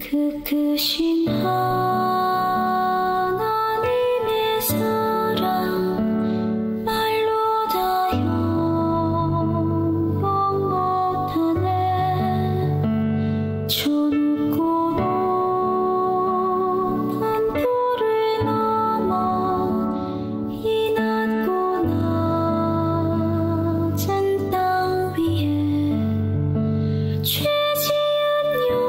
크신 하나님의 사랑 말로 다 형용 못하네. 저 높고 높은 뷰를 넘어 이 낮고 낮은 땅 위에 죄 지은 영혼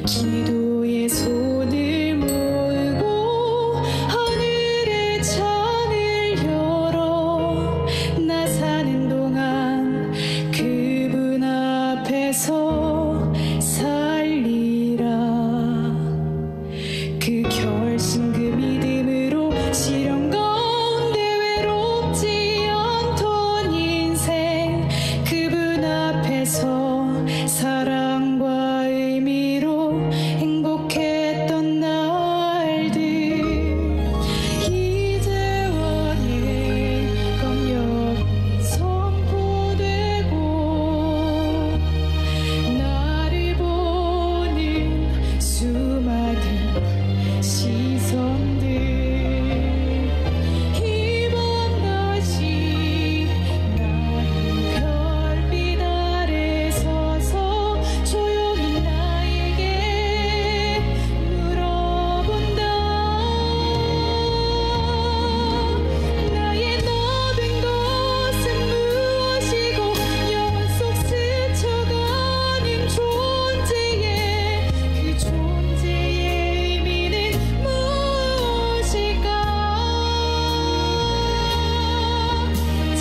기도의 손을 모으고 하늘의 창을 열어 나 사는 동안 그분 앞에서 살리라. 그 결심 그 믿음으로 시련 가운데 외롭지 않던 인생 그분 앞에서 사랑과 의미로 행복했던 날들 이제와 예감 여기 선포되고 나를 보는 수많은 시선들 이번 다시 나는 별빛 아래 서서 조용히 나에게 물어본다. 나의 너된 것은 무엇이고 영혼 속 스쳐가는 존재의 그 존재의 의미는 무엇일까?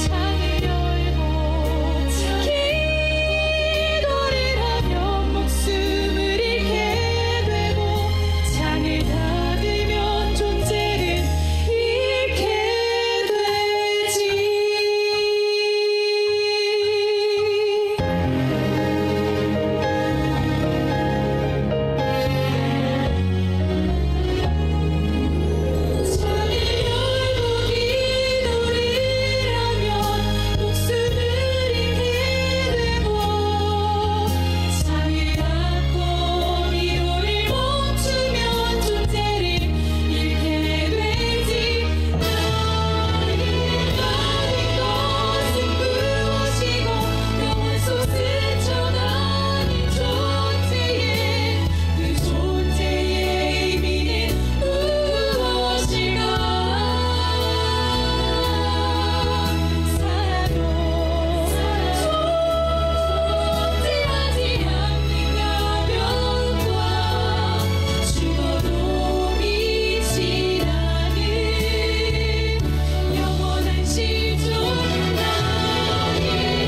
창을 열고 기도를 하면 목숨을 잃게 되고 창을 닫으면 존재를 잃게 되지. 창을 열고 기도를 하면 목숨을 잃게 되고 창을 닫고 기도를 멈추면 존재를 잃게 되지. 나의 것은 무엇이고 영혼 속 스쳐가는 존재의 그 존재의 의미는 무엇일까? 살아도 존재하지 않는 가면과 죽어도 미치 않은 영원한 실존 나의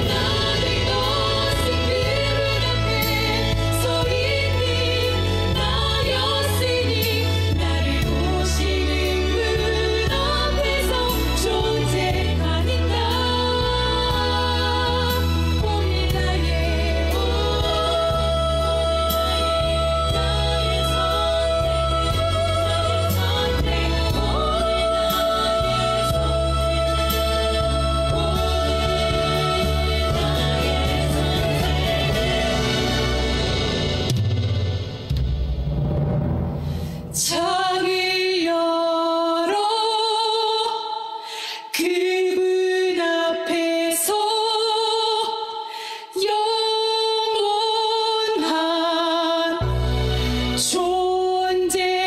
나된 것은 그분 앞에 서 있는 나였으니 나를 보시는 분 앞에서 존재하는 나 오늘 나의 창을 열어 그분 앞에서 영원한 존재를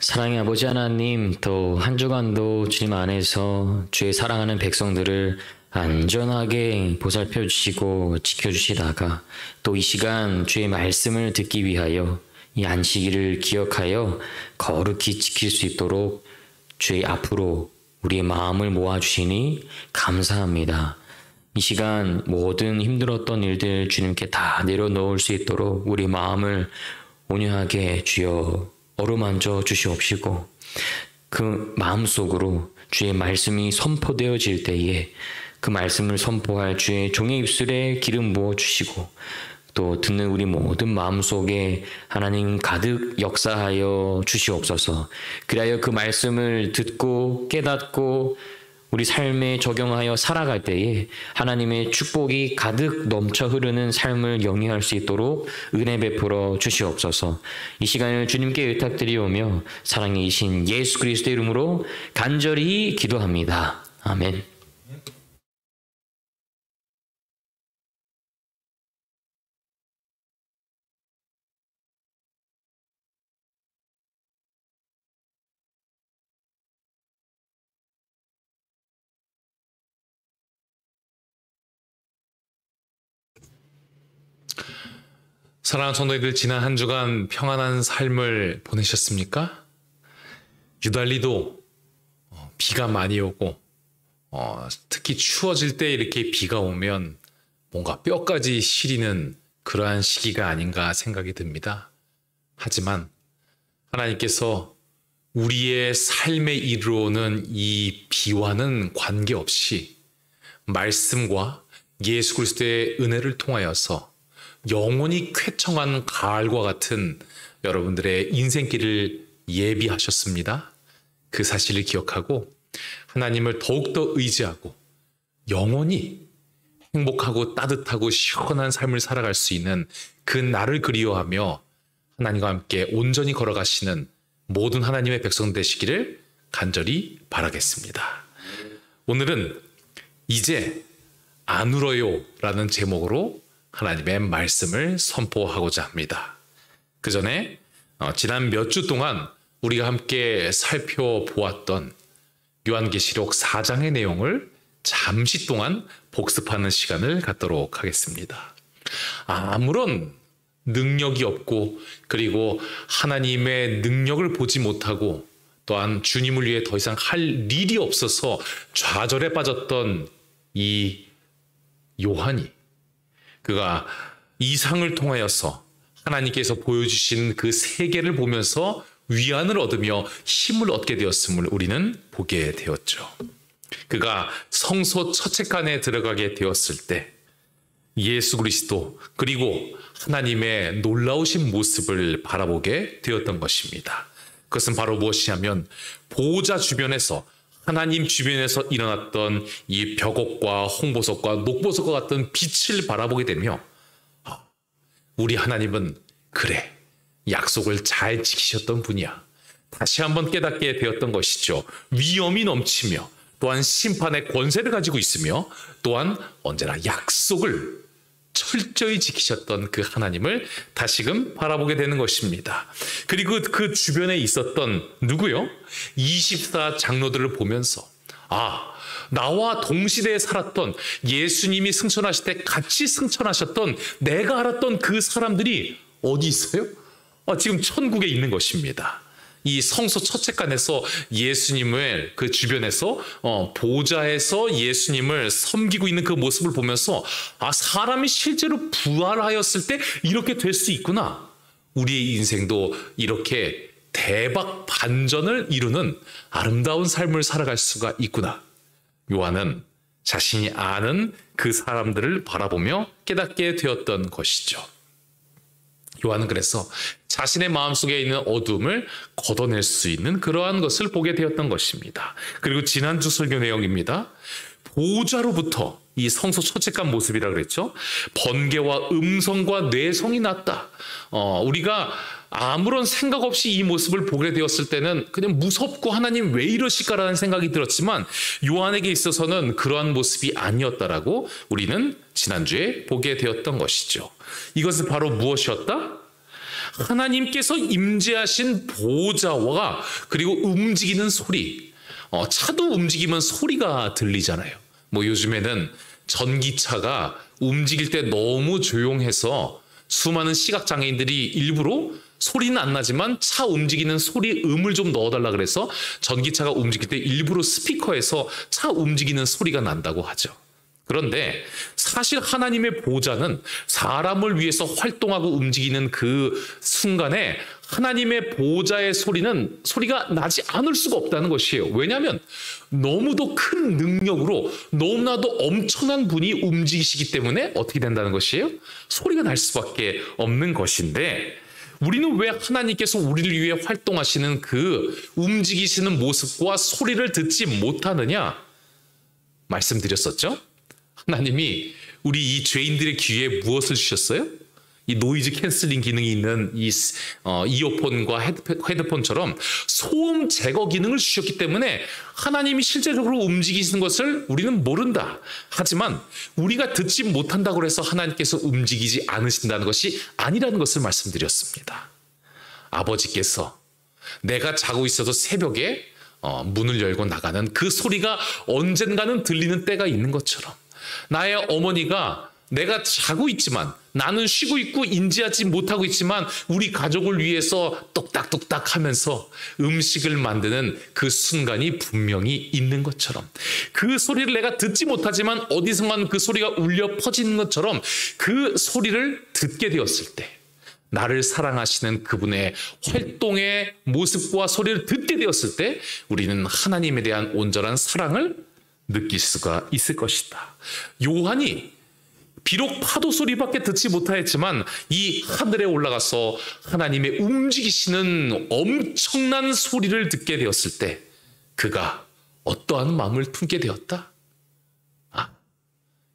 사랑의 아버지 하나님, 또 한 주간도 주님 안에서 주의 사랑하는 백성들을 안전하게 보살펴 주시고 지켜주시다가 또 이 시간 주의 말씀을 듣기 위하여 이 안식일을 기억하여 거룩히 지킬 수 있도록 주의 앞으로 우리의 마음을 모아주시니 감사합니다. 이 시간 모든 힘들었던 일들 주님께 다 내려놓을 수 있도록 우리 마음을 온유하게 주여 어루만져 주시옵시고 그 마음속으로 주의 말씀이 선포되어질 때에 그 말씀을 선포할 주의 종의 입술에 기름 부어 주시고 또 듣는 우리 모든 마음속에 하나님 가득 역사하여 주시옵소서. 그리하여 그 말씀을 듣고 깨닫고 우리 삶에 적용하여 살아갈 때에 하나님의 축복이 가득 넘쳐 흐르는 삶을 영위할 수 있도록 은혜 베풀어 주시옵소서. 이 시간을 주님께 의탁드리오며 사랑의 이신 예수 그리스도의 이름으로 간절히 기도합니다. 아멘. 사랑하는 성도님들, 지난 한 주간 평안한 삶을 보내셨습니까? 유달리도 비가 많이 오고 특히 추워질 때 이렇게 비가 오면 뭔가 뼈까지 시리는 그러한 시기가 아닌가 생각이 듭니다. 하지만 하나님께서 우리의 삶에 이르러오는 이 비와는 관계없이 말씀과 예수 그리스도의 은혜를 통하여서 영원히 쾌청한 가을과 같은 여러분들의 인생길을 예비하셨습니다. 그 사실을 기억하고 하나님을 더욱더 의지하고 영원히 행복하고 따뜻하고 시원한 삶을 살아갈 수 있는 그 날을 그리워하며 하나님과 함께 온전히 걸어가시는 모든 하나님의 백성 되시기를 간절히 바라겠습니다. 오늘은 이제 안 울어요 라는 제목으로 하나님의 말씀을 선포하고자 합니다. 그 전에 지난 몇 주 동안 우리가 함께 살펴보았던 요한계시록 4장의 내용을 잠시 동안 복습하는 시간을 갖도록 하겠습니다. 아무런 능력이 없고 그리고 하나님의 능력을 보지 못하고 또한 주님을 위해 더 이상 할 일이 없어서 좌절에 빠졌던 이 요한이 그가 이상을 통하여서 하나님께서 보여주신 그 세계를 보면서 위안을 얻으며 힘을 얻게 되었음을 우리는 보게 되었죠. 그가 성소 처책간에 들어가게 되었을 때 예수 그리스도 그리고 하나님의 놀라우신 모습을 바라보게 되었던 것입니다. 그것은 바로 무엇이냐면 보호자 주변에서 하나님 주변에서 일어났던 이 벽옥과 홍보석과 녹보석과 같은 빛을 바라보게 되며 우리 하나님은 그래 약속을 잘 지키셨던 분이야. 다시 한번 깨닫게 되었던 것이죠. 위엄이 넘치며 또한 심판의 권세를 가지고 있으며 또한 언제나 약속을 철저히 지키셨던 그 하나님을 다시금 바라보게 되는 것입니다. 그리고 그 주변에 있었던 누구요? 24 장로들을 보면서 나와 동시대에 살았던 예수님이 승천하실 때 같이 승천하셨던 내가 알았던 그 사람들이 어디 있어요? 지금 천국에 있는 것입니다. 이 성소 처책간에서 예수님을 그 주변에서 보좌에서 예수님을 섬기고 있는 그 모습을 보면서 사람이 실제로 부활하였을 때 이렇게 될 수 있구나. 우리의 인생도 이렇게 대박 반전을 이루는 아름다운 삶을 살아갈 수가 있구나. 요한은 자신이 아는 그 사람들을 바라보며 깨닫게 되었던 것이죠. 요한은 그래서 자신의 마음속에 있는 어둠을 걷어낼 수 있는 그러한 것을 보게 되었던 것입니다. 그리고 지난주 설교 내용입니다. 보호자로부터 이 성소 처책간 모습이라 그랬죠. 번개와 음성과 뇌성이 났다. 우리가 아무런 생각 없이 이 모습을 보게 되었을 때는 그냥 무섭고 하나님 왜 이러실까라는 생각이 들었지만 요한에게 있어서는 그러한 모습이 아니었다라고 우리는 지난주에 보게 되었던 것이죠. 이것은 바로 무엇이었다? 하나님께서 임재하신 보호자와 그리고 움직이는 소리. 차도 움직이면 소리가 들리잖아요. 요즘에는 전기차가 움직일 때 너무 조용해서 수많은 시각장애인들이 일부러 소리는 안 나지만 차 움직이는 소리 음을 좀 넣어달라 그래서 전기차가 움직일 때 일부러 스피커에서 차 움직이는 소리가 난다고 하죠. 그런데 사실 하나님의 보호자는 사람을 위해서 활동하고 움직이는 그 순간에 하나님의 보호자의 소리가 나지 않을 수가 없다는 것이에요. 왜냐하면 너무도 큰 능력으로 너무나도 엄청난 분이 움직이시기 때문에 어떻게 된다는 것이에요? 소리가 날 수밖에 없는 것인데 우리는 왜 하나님께서 우리를 위해 활동하시는 그 움직이시는 모습과 소리를 듣지 못하느냐? 말씀드렸었죠? 하나님이 우리 이 죄인들의 귀에 무엇을 주셨어요? 이 노이즈 캔슬링 기능이 있는 이 이어폰과 헤드폰처럼 소음 제거 기능을 주셨기 때문에 하나님이 실제적으로 움직이시는 것을 우리는 모른다. 하지만 우리가 듣지 못한다고 해서 하나님께서 움직이지 않으신다는 것이 아니라는 것을 말씀드렸습니다. 아버지께서 내가 자고 있어도 새벽에 문을 열고 나가는 그 소리가 언젠가는 들리는 때가 있는 것처럼 나의 어머니가 내가 자고 있지만 나는 쉬고 있고 인지하지 못하고 있지만 우리 가족을 위해서 똑딱똑딱 하면서 음식을 만드는 그 순간이 분명히 있는 것처럼 그 소리를 내가 듣지 못하지만 어디선가 그 소리가 울려 퍼지는 것처럼 그 소리를 듣게 되었을 때 나를 사랑하시는 그분의 활동의 모습과 소리를 듣게 되었을 때 우리는 하나님에 대한 온전한 사랑을 느낄 수가 있을 것이다. 요한이 비록 파도 소리밖에 듣지 못하였지만 이 하늘에 올라가서 하나님의 움직이시는 엄청난 소리를 듣게 되었을 때 그가 어떠한 마음을 품게 되었다?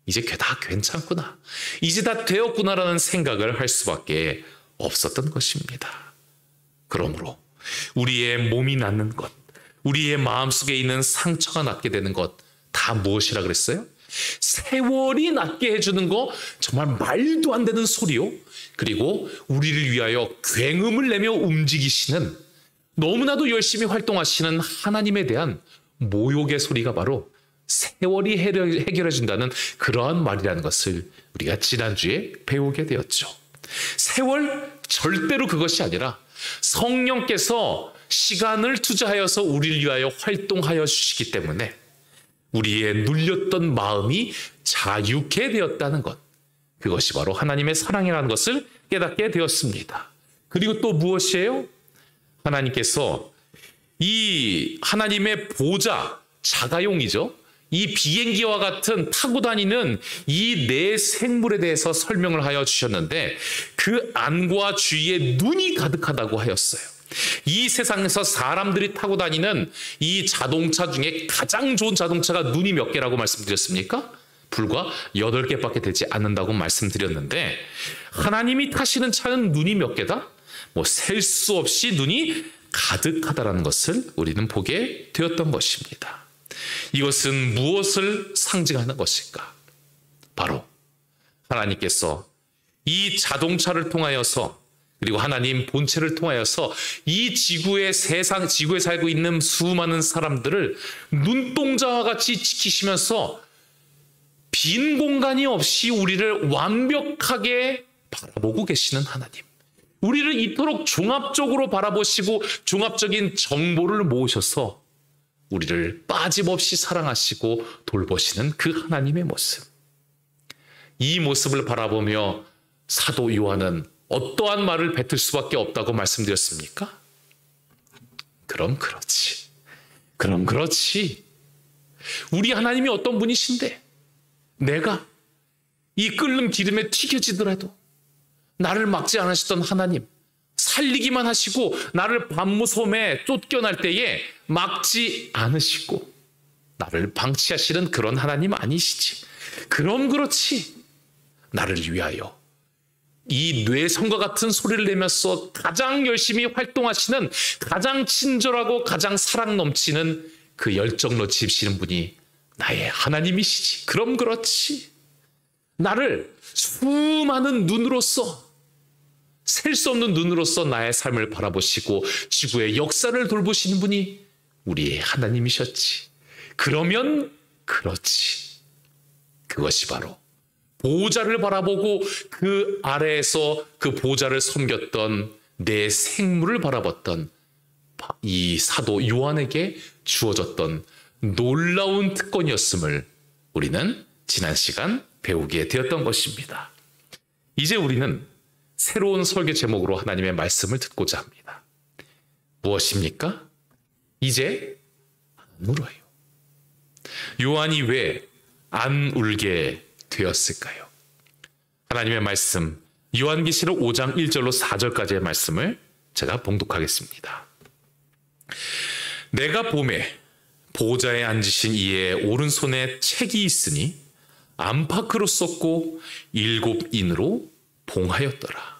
이제 다 괜찮구나. 이제 다 되었구나라는 생각을 할 수밖에 없었던 것입니다. 그러므로 우리의 몸이 낫는 것, 우리의 마음속에 있는 상처가 낫게 되는 것 다 무엇이라 그랬어요? 세월이 낫게 해주는 거 정말 말도 안 되는 소리요. 그리고 우리를 위하여 굉음을 내며 움직이시는 너무나도 열심히 활동하시는 하나님에 대한 모욕의 소리가 바로 세월이 해결해준다는 그러한 말이라는 것을 우리가 지난주에 배우게 되었죠. 세월 절대로 그것이 아니라 성령께서 시간을 투자하여서 우리를 위하여 활동하여 주시기 때문에 우리의 눌렸던 마음이 자유케 되었다는 것. 그것이 바로 하나님의 사랑이라는 것을 깨닫게 되었습니다. 그리고 또 무엇이에요? 하나님께서 이 하나님의 보좌, 자가용이죠. 이 비행기와 같은 타고 다니는 이 네 생물에 대해서 설명을 하여 주셨는데 그 안과 주위에 눈이 가득하다고 하였어요. 이 세상에서 사람들이 타고 다니는 이 자동차 중에 가장 좋은 자동차가 눈이 몇 개라고 말씀드렸습니까? 불과 8개밖에 되지 않는다고 말씀드렸는데 하나님이 타시는 차는 눈이 몇 개다? 셀 수 없이 눈이 가득하다라는 것을 우리는 보게 되었던 것입니다. 이것은 무엇을 상징하는 것일까? 바로 하나님께서 이 자동차를 통하여서 그리고 하나님 본체를 통하여서 이 지구에 살고 있는 수많은 사람들을 눈동자와 같이 지키시면서 빈 공간이 없이 우리를 완벽하게 바라보고 계시는 하나님. 우리를 이토록 종합적으로 바라보시고 종합적인 정보를 모으셔서 우리를 빠짐없이 사랑하시고 돌보시는 그 하나님의 모습. 이 모습을 바라보며 사도 요한은 어떠한 말을 뱉을 수밖에 없다고 말씀드렸습니까? 그럼 그렇지. 그럼 그렇지. 우리 하나님이 어떤 분이신데 내가 이 끓는 기름에 튀겨지더라도 나를 막지 않으시던 하나님, 살리기만 하시고 나를 밤무섬에 쫓겨날 때에 막지 않으시고 나를 방치하시는 그런 하나님 아니시지. 그럼 그렇지. 나를 위하여 이 뇌성과 같은 소리를 내면서 가장 열심히 활동하시는 가장 친절하고 가장 사랑 넘치는 그 열정로 지으시는 분이 나의 하나님이시지. 그럼 그렇지. 나를 수많은 눈으로서 셀 수 없는 눈으로서 나의 삶을 바라보시고 지구의 역사를 돌보시는 분이 우리의 하나님이셨지. 그러면 그렇지. 그것이 바로 보호자를 바라보고 그 아래에서 그 보호자를 섬겼던 내 생물을 바라봤던 이 사도 요한에게 주어졌던 놀라운 특권이었음을 우리는 지난 시간 배우게 되었던 것입니다. 이제 우리는 새로운 설교 제목으로 하나님의 말씀을 듣고자 합니다. 무엇입니까? 이제 안 울어요. 요한이 왜 안 울게 되었을까요? 하나님의 말씀 요한계시록 5장 1절로 4절까지의 말씀을 제가 봉독하겠습니다. 내가 봄에 보좌에 앉으신 이의 오른손에 책이 있으니 안팎으로 썼고 7인으로 봉하였더라.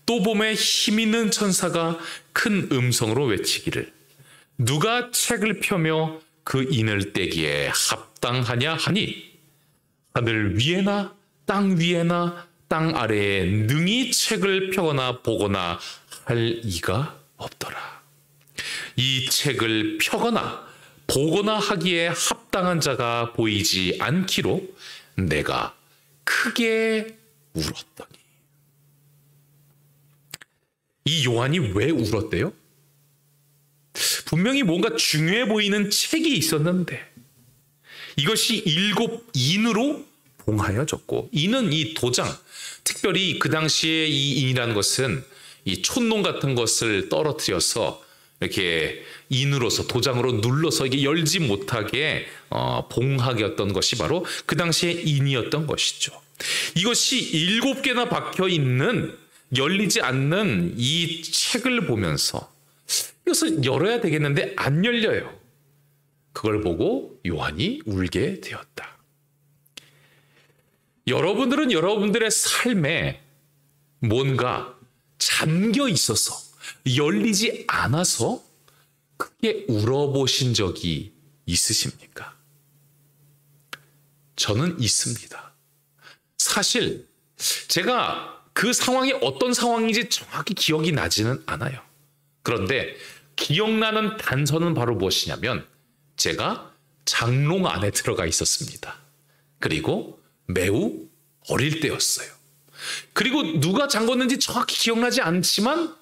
또 봄에 힘있는 천사가 큰 음성으로 외치기를 누가 책을 펴며 그 인을 떼기에 합당하냐 하니 하늘 위에나 땅 위에나 땅 아래에 능히 책을 펴거나 보거나 할 이가 없더라. 이 책을 펴거나 보거나 하기에 합당한 자가 보이지 않기로 내가 크게 울었더니. 이 요한이 왜 울었대요? 분명히 뭔가 중요해 보이는 책이 있었는데 이것이 7인으로 봉하여졌고, 인은 이 도장, 특별히 그 당시에 이 인이라는 것은 이 촛농 같은 것을 떨어뜨려서 이렇게 인으로서 도장으로 눌러서 이게 열지 못하게 봉하였던 것이 바로 그 당시의 인이었던 것이죠. 이것이 7개나 박혀 있는 열리지 않는 이 책을 보면서 이것을 열어야 되겠는데 안 열려요. 그걸 보고 요한이 울게 되었다. 여러분들은 여러분들의 삶에 뭔가 잠겨 있어서 열리지 않아서 크게 울어보신 적이 있으십니까? 저는 있습니다. 사실 제가 그 상황이 어떤 상황인지 정확히 기억이 나지는 않아요. 그런데 기억나는 단서는 바로 무엇이냐면 제가 장롱 안에 들어가 있었습니다. 그리고 매우 어릴 때였어요. 그리고 누가 잠궜는지 정확히 기억나지 않지만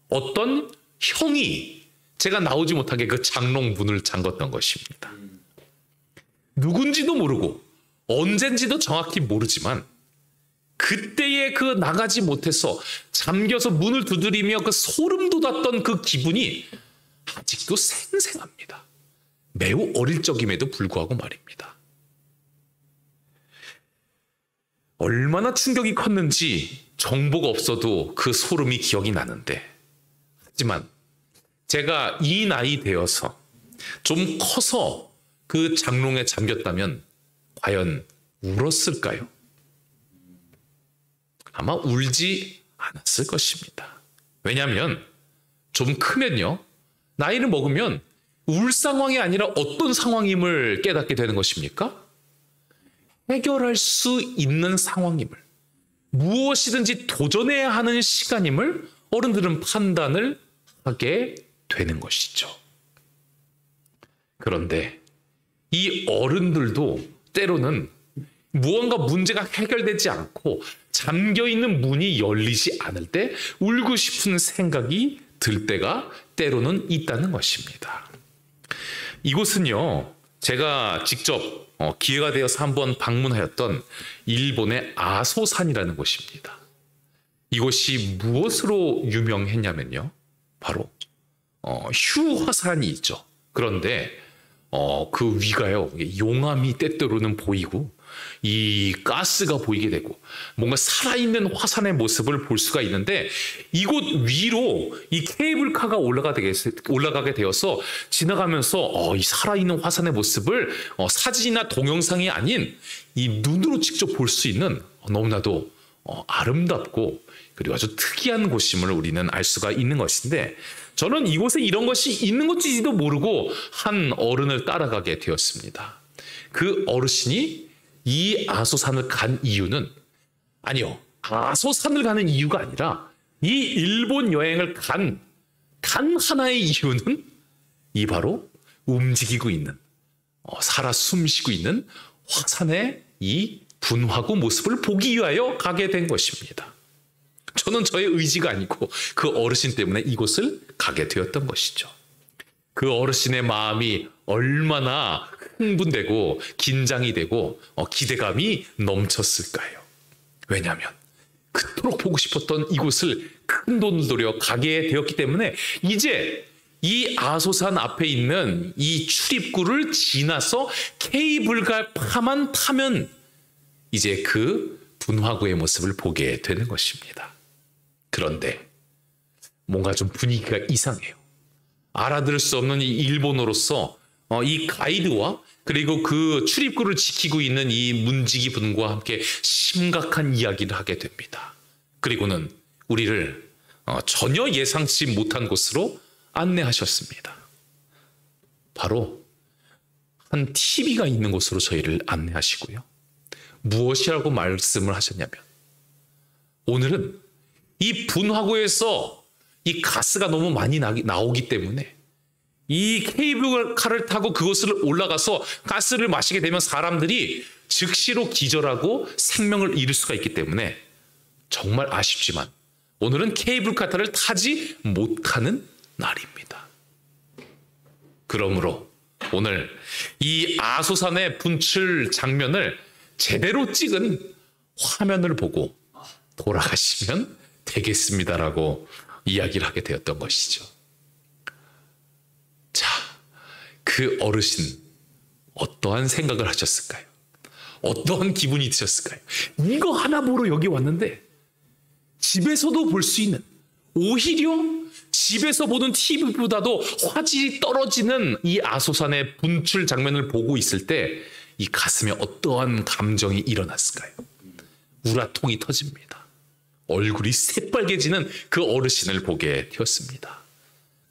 어떤 형이 제가 나오지 못하게 그 장롱 문을 잠궜던 것입니다. 누군지도 모르고 언젠지도 정확히 모르지만 그때의 그 나가지 못해서 잠겨서 문을 두드리며 그 소름 돋았던 그 기분이 아직도 생생합니다. 매우 어릴 적임에도 불구하고 말입니다. 얼마나 충격이 컸는지 정보가 없어도 그 소름이 기억이 나는데, 하지만 제가 이 나이 되어서 좀 커서 그 장롱에 잠겼다면 과연 울었을까요? 아마 울지 않았을 것입니다. 왜냐하면 좀 크면요, 나이를 먹으면 울 상황이 아니라 어떤 상황임을 깨닫게 되는 것입니까? 해결할 수 있는 상황임을, 무엇이든지 도전해야 하는 시간임을 어른들은 판단을 하게 되는 것이죠. 그런데 이 어른들도 때로는 무언가 문제가 해결되지 않고 잠겨있는 문이 열리지 않을 때 울고 싶은 생각이 들 때가 때로는 있다는 것입니다. 이곳은요, 제가 직접 기회가 되어서 한번 방문하였던 일본의 아소산이라는 곳입니다. 이곳이 무엇으로 유명했냐면요, 바로 휴화산이 있죠. 그런데 그 위가요, 용암이 때때로는 보이고 이 가스가 보이게 되고 뭔가 살아있는 화산의 모습을 볼 수가 있는데, 이곳 위로 이 케이블카가 올라가게 되어서 지나가면서 이 살아있는 화산의 모습을 사진이나 동영상이 아닌 이 눈으로 직접 볼 수 있는 너무나도 아름답고 그리고 아주 특이한 곳임을 우리는 알 수가 있는 것인데, 저는 이곳에 이런 것이 있는 것인지도 모르고 한 어른을 따라가게 되었습니다. 그 어르신이 이 아소산을 간 이유는, 아니요, 아소산을 가는 이유가 아니라 이 일본 여행을 간 단 하나의 이유는 이 바로 움직이고 있는, 살아 숨쉬고 있는 화산의 이 분화구 모습을 보기 위하여 가게 된 것입니다. 저는 저의 의지가 아니고 그 어르신 때문에 이곳을 가게 되었던 것이죠. 그 어르신의 마음이 얼마나 흥분되고 긴장이 되고 기대감이 넘쳤을까요? 왜냐하면 그토록 보고 싶었던 이곳을 큰 돈을 들여 가게 되었기 때문에 이제 이 아소산 앞에 있는 이 출입구를 지나서 케이블카만 타면 이제 그 분화구의 모습을 보게 되는 것입니다. 그런데 뭔가 좀 분위기가 이상해요. 알아들을 수 없는 이 일본어로서 이 가이드와 그리고 그 출입구를 지키고 있는 이 문지기 분과 함께 심각한 이야기를 하게 됩니다. 그리고는 우리를 전혀 예상치 못한 곳으로 안내하셨습니다. 바로 한 TV가 있는 곳으로 저희를 안내하시고요. 무엇이라고 말씀을 하셨냐면, 오늘은 이 분화구에서 이 가스가 너무 많이 나오기 때문에 이 케이블카를 타고 그곳을 올라가서 가스를 마시게 되면 사람들이 즉시로 기절하고 생명을 잃을 수가 있기 때문에 정말 아쉽지만 오늘은 케이블카를 타지 못하는 날입니다. 그러므로 오늘 이 아소산의 분출 장면을 제대로 찍은 화면을 보고 돌아가시면 되겠습니다라고 이야기를 하게 되었던 것이죠. 자, 그 어르신 어떠한 생각을 하셨을까요? 어떠한 기분이 드셨을까요? 이거 하나 보러 여기 왔는데 집에서도 볼 수 있는, 오히려 집에서 보는 TV보다도 화질이 떨어지는 이 아소산의 분출 장면을 보고 있을 때 이 가슴에 어떠한 감정이 일어났을까요? 우라통이 터집니다. 얼굴이 새빨개지는 그 어르신을 보게 되었습니다.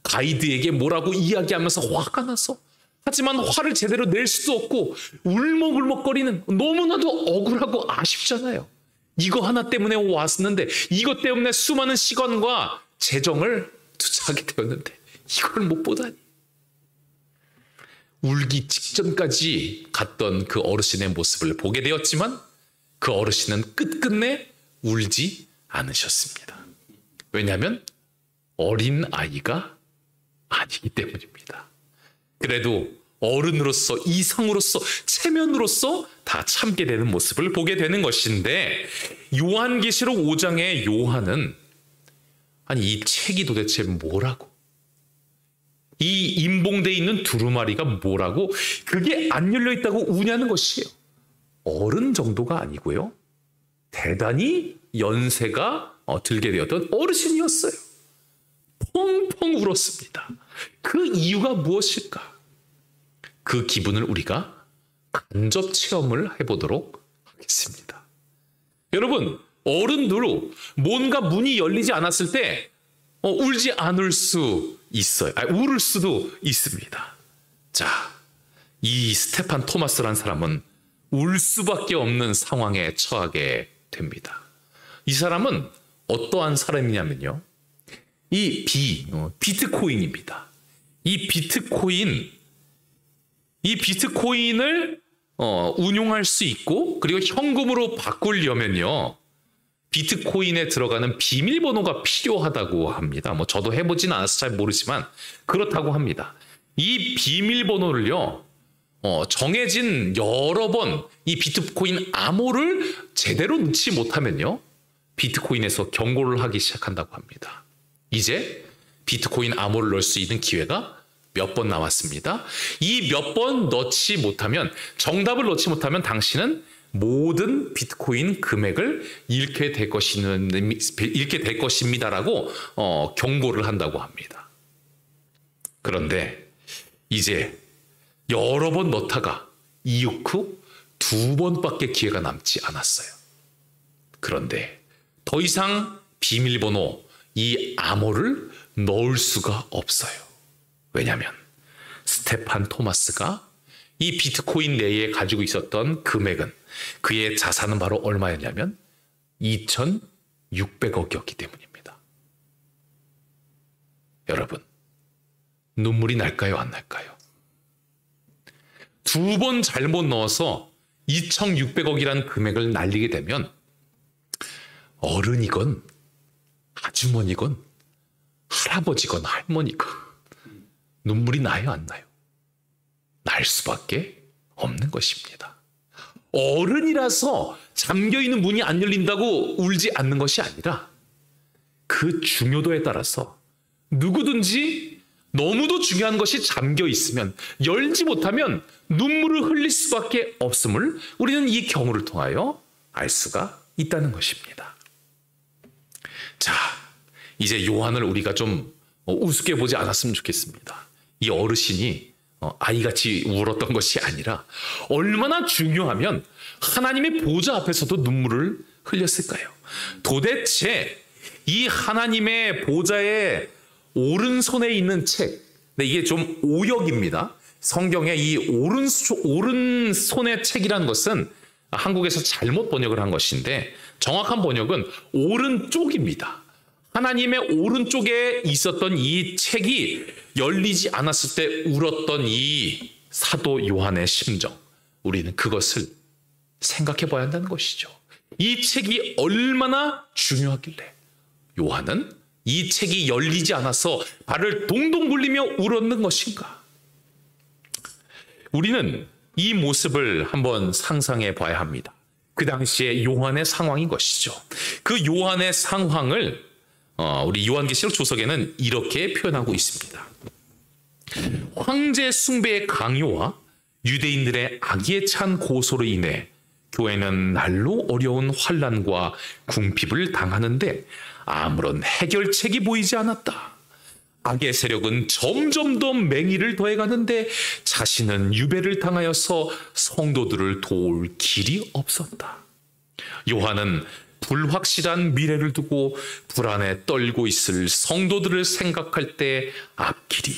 가이드에게 뭐라고 이야기하면서 화가 나서, 하지만 화를 제대로 낼 수도 없고 울먹울먹거리는, 너무나도 억울하고 아쉽잖아요. 이거 하나 때문에 왔었는데, 이것 때문에 수많은 시간과 재정을 투자하게 되었는데 이걸 못 보다니. 울기 직전까지 갔던 그 어르신의 모습을 보게 되었지만 그 어르신은 끝끝내 울지 않으셨습니다. 왜냐하면 어린 아이가 아니기 때문입니다. 그래도 어른으로서, 이성으로서, 체면으로서 다 참게 되는 모습을 보게 되는 것인데, 요한계시록 5장의 요한은 아니 이 책이 도대체 뭐라고, 이 임봉대에 있는 두루마리가 뭐라고 그게 안 열려있다고 우냐는 것이에요. 어른 정도가 아니고요, 대단히 연세가 들게 되었던 어르신이었어요. 펑펑 울었습니다. 그 이유가 무엇일까? 그 기분을 우리가 간접 체험을 해보도록 하겠습니다. 여러분, 어른들로 뭔가 문이 열리지 않았을 때 울지 않을 수 있어요. 울을 수도 있습니다. 자, 이 스테판 토마스라는 사람은 울 수밖에 없는 상황에 처하게 됩니다. 이 사람은 어떠한 사람이냐면요, 이 비트코인입니다. 이 비트코인을 운용할 수 있고, 그리고 현금으로 바꾸려면요, 비트코인에 들어가는 비밀번호가 필요하다고 합니다. 저도 해보진 않아서 잘 모르지만 그렇다고 합니다. 이 비밀번호를요, 정해진 여러 번 이 비트코인 암호를 제대로 넣지 못하면요, 비트코인에서 경고를 하기 시작한다고 합니다. 이제 비트코인 암호를 넣을 수 있는 기회가 몇 번 남았습니다. 이 몇 번 넣지 못하면, 정답을 넣지 못하면 당신은 모든 비트코인 금액을 잃게 될 것입니다라고 경고를 한다고 합니다. 그런데 이제 여러 번 넣다가 이후 2번밖에 기회가 남지 않았어요. 그런데 더 이상 비밀번호, 이 암호를 넣을 수가 없어요. 왜냐하면 스테판 토마스가 이 비트코인 내에 가지고 있었던 금액은, 그의 자산은 바로 얼마였냐면 2,600억이었기 때문입니다. 여러분, 눈물이 날까요, 안 날까요? 2번 잘못 넣어서 2,600억이라는 금액을 날리게 되면 어른이건 아주머니건 할아버지건 할머니건 눈물이 나요, 안 나요? 날 수밖에 없는 것입니다. 어른이라서 잠겨있는 문이 안 열린다고 울지 않는 것이 아니라, 그 중요도에 따라서 누구든지 너무도 중요한 것이 잠겨 있으면, 열지 못하면 눈물을 흘릴 수밖에 없음을 우리는 이 경우를 통하여 알 수가 있다는 것입니다. 자, 이제 요한을 우리가 좀 우습게 보지 않았으면 좋겠습니다. 이 어르신이 아이같이 울었던 것이 아니라 얼마나 중요하면 하나님의 보좌 앞에서도 눈물을 흘렸을까요? 도대체 이 하나님의 보좌의 오른손에 있는 책, 이게 좀 오역입니다. 성경에 이 오른손의 책이라는 것은 한국에서 잘못 번역을 한 것인데 정확한 번역은 오른쪽입니다. 하나님의 오른쪽에 있었던 이 책이 열리지 않았을 때 울었던 이 사도 요한의 심정, 우리는 그것을 생각해 봐야 한다는 것이죠. 이 책이 얼마나 중요하길래 요한은 이 책이 열리지 않아서 발을 동동 굴리며 울었는 것인가? 우리는 이 모습을 한번 상상해 봐야 합니다. 그 당시에 요한의 상황인 것이죠. 그 요한의 상황을 우리 요한계시록 조석에는 이렇게 표현하고 있습니다. 황제 숭배의 강요와 유대인들의 악에 찬 고소로 인해 교회는 날로 어려운 환난과 궁핍을 당하는데 아무런 해결책이 보이지 않았다. 악의 세력은 점점 더 맹위를 더해가는데 자신은 유배를 당하여서 성도들을 도울 길이 없었다. 요한은 불확실한 미래를 두고 불안에 떨고 있을 성도들을 생각할 때 앞길이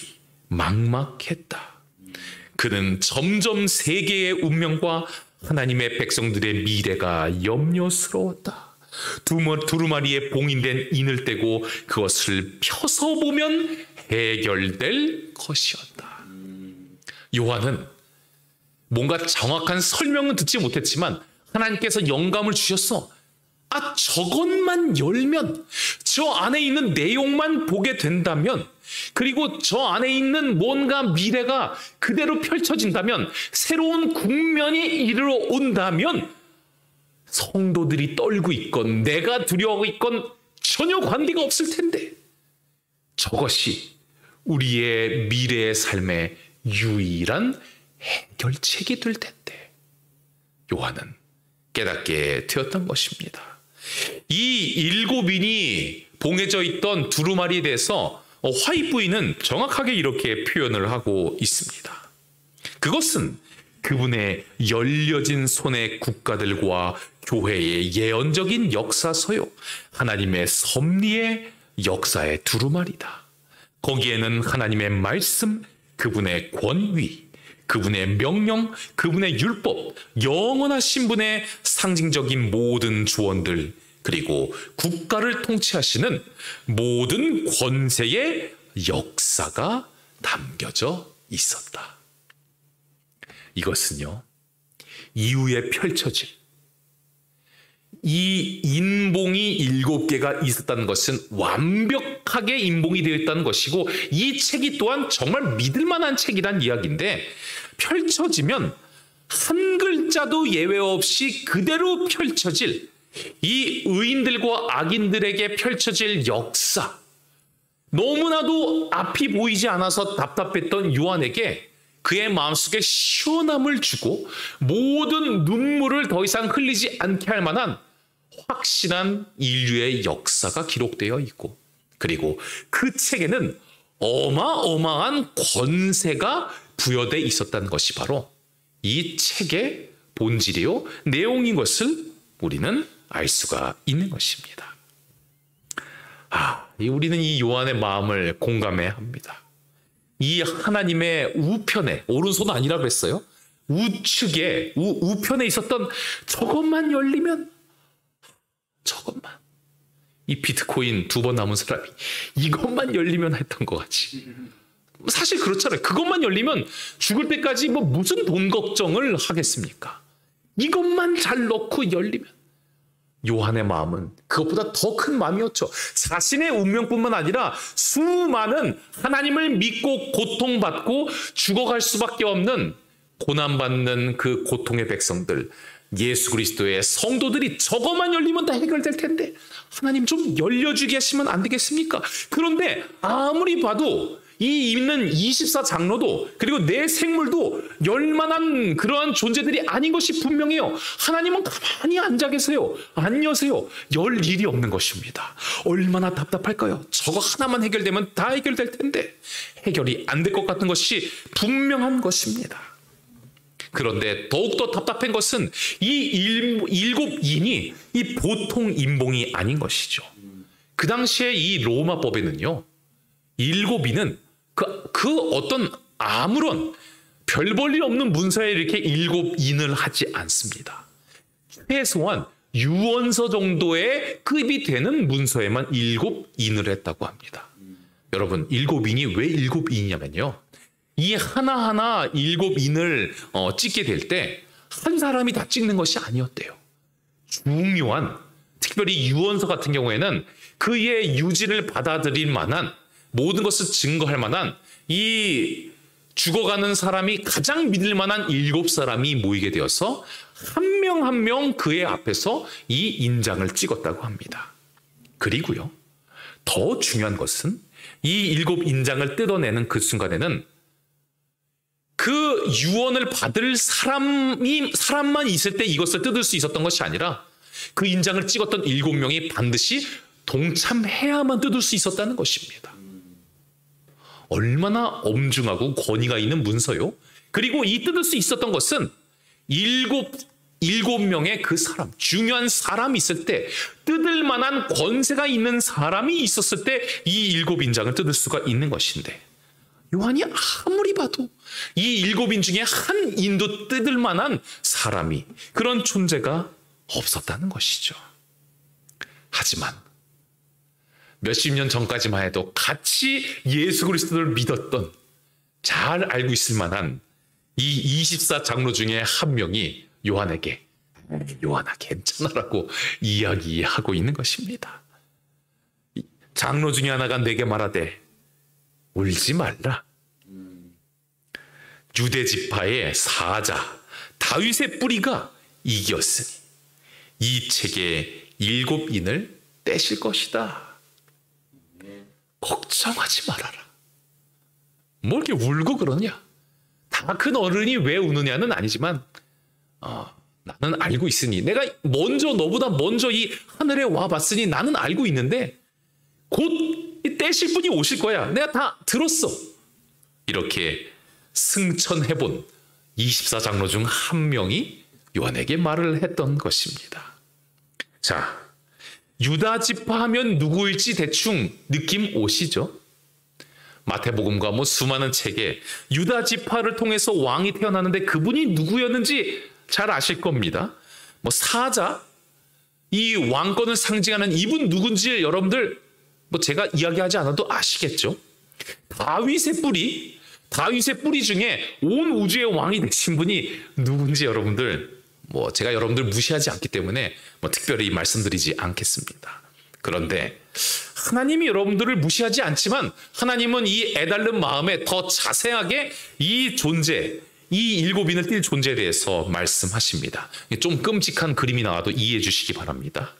막막했다. 그는 점점 세계의 운명과 하나님의 백성들의 미래가 염려스러웠다. 두루마리에 봉인된 인을 떼고 그것을 펴서 보면 해결될 것이었다. 요한은 뭔가 정확한 설명은 듣지 못했지만 하나님께서 영감을 주셨어. 저것만 열면, 저 안에 있는 내용만 보게 된다면, 그리고 저 안에 있는 뭔가 미래가 그대로 펼쳐진다면, 새로운 국면이 이르러 온다면 성도들이 떨고 있건 내가 두려워하고 있건 전혀 관계가 없을 텐데, 저것이 우리의 미래의 삶의 유일한 해결책이 될 텐데 요한은 깨닫게 되었던 것입니다. 이 7인이 봉해져 있던 두루마리에 대해서 화이트 부인은 정확하게 이렇게 표현을 하고 있습니다. 그것은 그분의 열려진 손의 국가들과 교회의 예언적인 역사서요, 하나님의 섭리의 역사의 두루마리다. 거기에는 하나님의 말씀, 그분의 권위, 그분의 명령, 그분의 율법, 영원하신 분의 상징적인 모든 조언들, 그리고 국가를 통치하시는 모든 권세의 역사가 담겨져 있었다. 이것은요, 이후에 펼쳐질 이 인봉이 7개가 있었다는 것은 완벽하게 인봉이 되어 있다는 것이고, 이 책이 또한 정말 믿을 만한 책이란 이야기인데, 펼쳐지면 한 글자도 예외 없이 그대로 펼쳐질 이 의인들과 악인들에게 펼쳐질 역사, 너무나도 앞이 보이지 않아서 답답했던 요한에게 그의 마음속에 시원함을 주고 모든 눈물을 더 이상 흘리지 않게 할 만한 확실한 인류의 역사가 기록되어 있고, 그리고 그 책에는 어마어마한 권세가 부여되어 있었다는 것이 바로 이 책의 본질이요, 내용인 것을 우리는 알 수가 있는 것입니다. 우리는 이 요한의 마음을 공감해야 합니다. 이 하나님의 우편에, 오른손은 아니라고 했어요. 우측에, 우편에 있었던 저것만 열리면, 저것만. 이 비트코인 2번 남은 사람이 이것만 열리면 했던 것 같이. 사실 그렇잖아요. 그것만 열리면 죽을 때까지 무슨 돈 걱정을 하겠습니까? 이것만 잘 넣고 열리면. 요한의 마음은 그것보다 더 큰 마음이었죠. 자신의 운명뿐만 아니라 수많은 하나님을 믿고 고통받고 죽어갈 수밖에 없는 고난받는 그 고통의 백성들, 예수 그리스도의 성도들이 저것만 열리면 다 해결될 텐데 하나님 좀 열려주게 하시면 안 되겠습니까? 그런데 아무리 봐도 이 있는 24장로도 그리고 내 생물도 열만한 그러한 존재들이 아닌 것이 분명해요. 하나님은 가만히 앉아 계세요. 안 여세요. 열 일이 없는 것입니다. 얼마나 답답할까요? 저거 하나만 해결되면 다 해결될 텐데 해결이 안 될 것 같은 것이 분명한 것입니다. 그런데 더욱더 답답한 것은 이 일곱 인이 이 보통 인봉이 아닌 것이죠. 그 당시에 이 로마법에는요, 일곱 인은 그 어떤 아무런 별 볼 일 없는 문서에 이렇게 일곱 인을 하지 않습니다. 최소한 유언서 정도의 급이 되는 문서에만 일곱 인을 했다고 합니다. 여러분, 일곱 인이 왜 일곱 인이냐면요, 이 하나하나 일곱 인을 찍게 될 때 한 사람이 다 찍는 것이 아니었대요. 중요한, 특별히 유언서 같은 경우에는 그의 유지를 받아들일 만한 모든 것을 증거할 만한 이 죽어가는 사람이 가장 믿을 만한 일곱 사람이 모이게 되어서 한 명 한 명 그의 앞에서 이 인장을 찍었다고 합니다. 그리고요, 더 중요한 것은 이 일곱 인장을 뜯어내는 그 순간에는 그 유언을 받을 사람만 있을 때 이것을 뜯을 수 있었던 것이 아니라 그 인장을 찍었던 일곱 명이 반드시 동참해야만 뜯을 수 있었다는 것입니다. 얼마나 엄중하고 권위가 있는 문서요. 그리고 이 뜯을 수 있었던 것은 일곱 명의 그 사람, 중요한 사람이 있을 때, 뜯을 만한 권세가 있는 사람이 있었을 때 이 일곱 인장을 뜯을 수가 있는 것인데, 요한이 아무리 봐도 이 일곱 인 중에 한 인도 뜯을 만한 사람이, 그런 존재가 없었다는 것이죠. 하지만 몇십 년 전까지만 해도 같이 예수 그리스도를 믿었던, 잘 알고 있을 만한 이 24장로 중에 한 명이 요한에게 요한아 괜찮아라고 이야기하고 있는 것입니다. 장로 중에 하나가 내게 말하되 울지 말라. 유대 지파의 사자 다윗의 뿌리가 이겼으니 이 책의 일곱 인을 떼실 것이다. 걱정하지 말아라. 뭐 이렇게 울고 그러냐? 다 큰 어른이 왜 우느냐는 아니지만 나는 알고 있으니, 내가 너보다 먼저 이 하늘에 와봤으니 나는 알고 있는데 곧 떼실 분이 오실 거야. 내가 다 들었어. 이렇게 승천해본 24장로 중 한 명이 요한에게 말을 했던 것입니다. 자, 유다 지파 하면 누구일지 대충 느낌 오시죠? 마태복음과 수많은 책에 유다 지파를 통해서 왕이 태어나는데 그분이 누구였는지 잘 아실 겁니다. 사자, 이 왕권을 상징하는 이분 누군지 여러분들 제가 이야기하지 않아도 아시겠죠? 다윗의 뿌리 중에 온 우주의 왕이 되신 분이 누군지 여러분들, 제가 여러분들 무시하지 않기 때문에 특별히 말씀드리지 않겠습니다. 그런데 하나님이 여러분들을 무시하지 않지만 하나님은 이 애달른 마음에 더 자세하게 이 존재, 이 일곱인을 띌 존재에 대해서 말씀하십니다. 좀 끔찍한 그림이 나와도 이해해 주시기 바랍니다.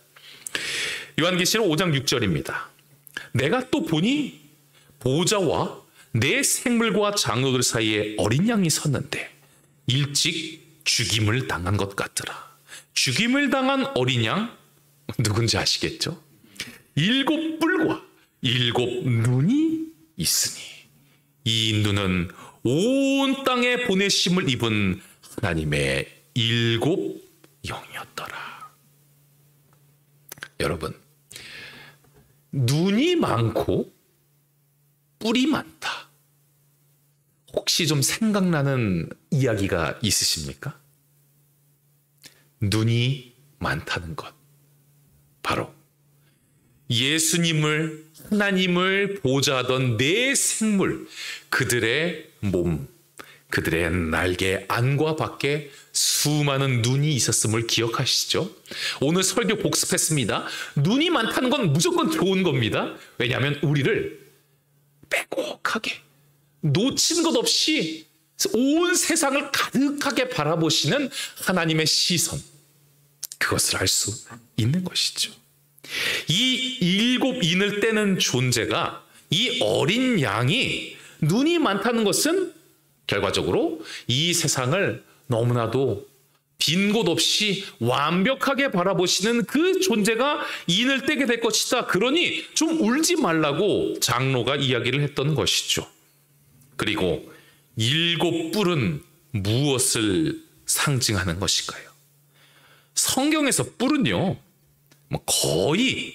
요한계시록 5장 6절입니다. 내가 또 보니 보좌와 내 생물과 장로들 사이에 어린 양이 섰는데 일찍 죽임을 당한 것 같더라. 죽임을 당한 어린 양 누군지 아시겠죠? 일곱 뿔과 일곱 눈이 있으니 이 눈은 온 땅에 보내심을 입은 하나님의 일곱 영이었더라. 여러분, 눈이 많고 뿔이 많다. 혹시 좀 생각나는 이야기가 있으십니까? 눈이 많다는 것, 바로 예수님을, 하나님을 보좌하던 네 생물, 그들의 몸, 그들의 날개 안과 밖에 수많은 눈이 있었음을 기억하시죠? 오늘 설교 복습했습니다. 눈이 많다는 건 무조건 좋은 겁니다. 왜냐하면 우리를 빼곡하게 놓친 것 없이 온 세상을 가득하게 바라보시는 하나님의 시선, 그것을 알 수 있는 것이죠. 이 일곱 인을 떼는 존재가 이 어린 양이 눈이 많다는 것은 결과적으로 이 세상을 너무나도 빈 곳 없이 완벽하게 바라보시는 그 존재가 인을 떼게 될 것이다. 그러니 좀 울지 말라고 장로가 이야기를 했던 것이죠. 그리고 7 뿔은 무엇을 상징하는 것일까요? 성경에서 뿔은요, 뭐 거의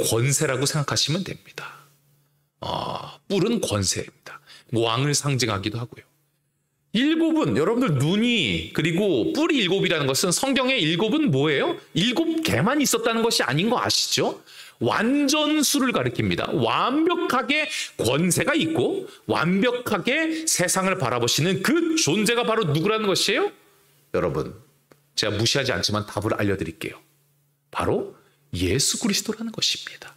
권세라고 생각하시면 됩니다. 뿔은 권세입니다. 왕을 상징하기도 하고요. 7은 여러분들 눈이 그리고 뿔이 7이라는 것은 성경의 7은 뭐예요? 7개만 있었다는 것이 아닌 거 아시죠? 완전수를 가리킵니다. 완벽하게 권세가 있고 완벽하게 세상을 바라보시는 그 존재가 바로 누구라는 것이에요? 여러분, 제가 무시하지 않지만 답을 알려드릴게요. 바로 예수 그리스도라는 것입니다.